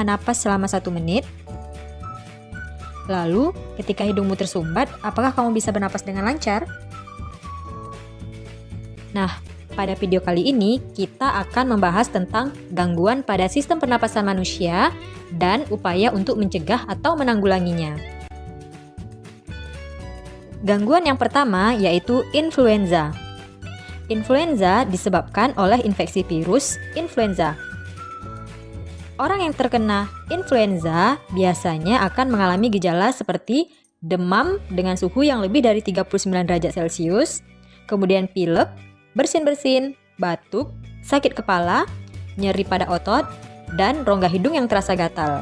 menapas selama 1 menit? Lalu, ketika hidungmu tersumbat, apakah kamu bisa bernapas dengan lancar? Nah, pada video kali ini kita akan membahas tentang gangguan pada sistem pernapasan manusia dan upaya untuk mencegah atau menanggulanginya. Gangguan yang pertama yaitu influenza. Influenza disebabkan oleh infeksi virus influenza. Orang yang terkena influenza biasanya akan mengalami gejala seperti demam dengan suhu yang lebih dari 39 derajat Celcius, kemudian pilek, bersin-bersin, batuk, sakit kepala, nyeri pada otot, dan rongga hidung yang terasa gatal.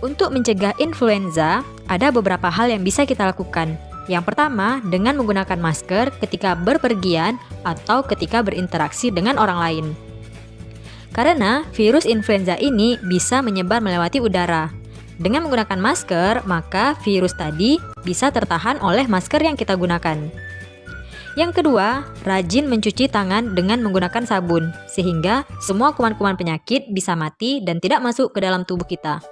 Untuk mencegah influenza, ada beberapa hal yang bisa kita lakukan. Yang pertama, dengan menggunakan masker ketika berpergian atau ketika berinteraksi dengan orang lain. Karena virus influenza ini bisa menyebar melewati udara. Dengan menggunakan masker, maka virus tadi bisa tertahan oleh masker yang kita gunakan. Yang kedua, rajin mencuci tangan dengan menggunakan sabun, sehingga semua kuman-kuman penyakit bisa mati dan tidak masuk ke dalam tubuh kita.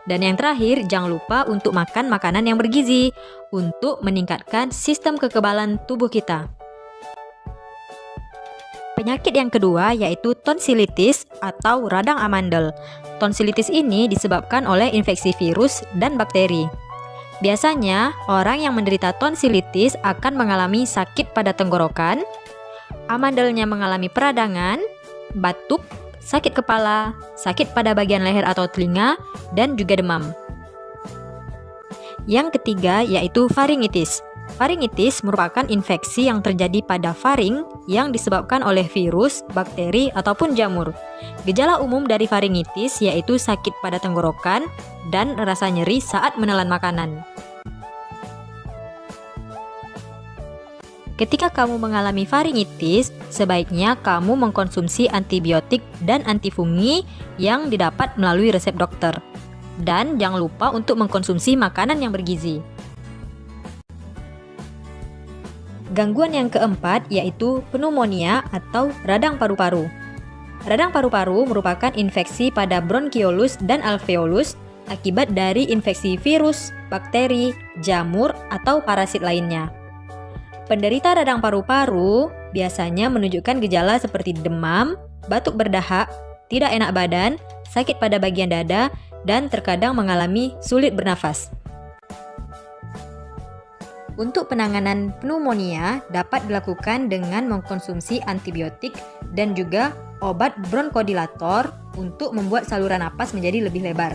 Dan yang terakhir, jangan lupa untuk makan makanan yang bergizi untuk meningkatkan sistem kekebalan tubuh kita. Penyakit yang kedua yaitu tonsilitis atau radang amandel. Tonsilitis ini disebabkan oleh infeksi virus dan bakteri. Biasanya, orang yang menderita tonsilitis akan mengalami sakit pada tenggorokan, amandelnya mengalami peradangan, batuk, sakit kepala, sakit pada bagian leher atau telinga, dan juga demam. Yang ketiga yaitu faringitis. Faringitis merupakan infeksi yang terjadi pada faring yang disebabkan oleh virus, bakteri, ataupun jamur. Gejala umum dari faringitis yaitu sakit pada tenggorokan dan rasa nyeri saat menelan makanan. Ketika kamu mengalami faringitis, sebaiknya kamu mengkonsumsi antibiotik dan antifungi yang didapat melalui resep dokter. Dan jangan lupa untuk mengkonsumsi makanan yang bergizi. Gangguan yang keempat yaitu pneumonia atau radang paru-paru. Radang paru-paru merupakan infeksi pada bronkiolus dan alveolus akibat dari infeksi virus, bakteri, jamur, atau parasit lainnya. Penderita radang paru-paru biasanya menunjukkan gejala seperti demam, batuk berdahak, tidak enak badan, sakit pada bagian dada, dan terkadang mengalami sulit bernafas. Untuk penanganan pneumonia dapat dilakukan dengan mengkonsumsi antibiotik dan juga obat bronkodilator untuk membuat saluran napas menjadi lebih lebar.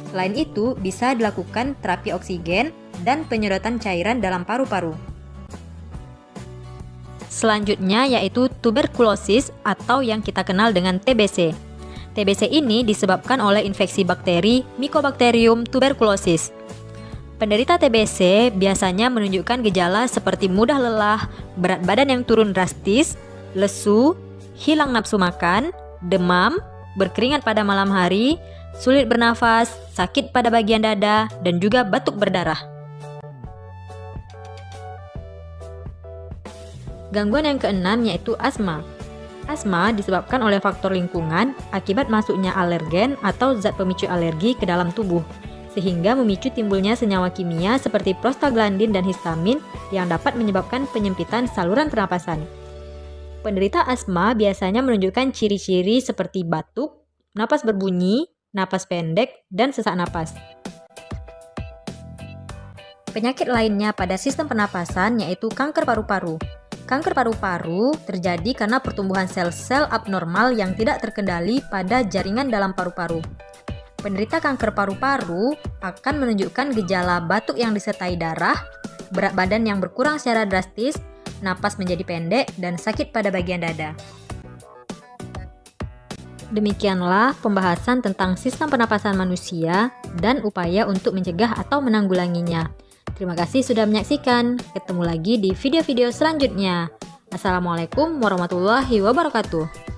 Selain itu, bisa dilakukan terapi oksigen dan penyedotan cairan dalam paru-paru. Selanjutnya yaitu tuberkulosis atau yang kita kenal dengan TBC. TBC ini disebabkan oleh infeksi bakteri Mycobacterium tuberculosis. Penderita TBC biasanya menunjukkan gejala seperti mudah lelah, berat badan yang turun drastis, lesu, hilang nafsu makan, demam, berkeringat pada malam hari, sulit bernafas, sakit pada bagian dada, dan juga batuk berdarah. Gangguan yang keenam yaitu asma. Asma disebabkan oleh faktor lingkungan akibat masuknya alergen atau zat pemicu alergi ke dalam tubuh, sehingga memicu timbulnya senyawa kimia seperti prostaglandin dan histamin yang dapat menyebabkan penyempitan saluran pernapasan. Penderita asma biasanya menunjukkan ciri-ciri seperti batuk, napas berbunyi, napas pendek, dan sesak napas. Penyakit lainnya pada sistem pernapasan yaitu kanker paru-paru. Kanker paru-paru terjadi karena pertumbuhan sel-sel abnormal yang tidak terkendali pada jaringan dalam paru-paru. Penderita kanker paru-paru akan menunjukkan gejala batuk yang disertai darah, berat badan yang berkurang secara drastis, napas menjadi pendek, dan sakit pada bagian dada. Demikianlah pembahasan tentang sistem pernapasan manusia dan upaya untuk mencegah atau menanggulanginya. Terima kasih sudah menyaksikan. Ketemu lagi di video-video selanjutnya. Assalamualaikum warahmatullahi wabarakatuh.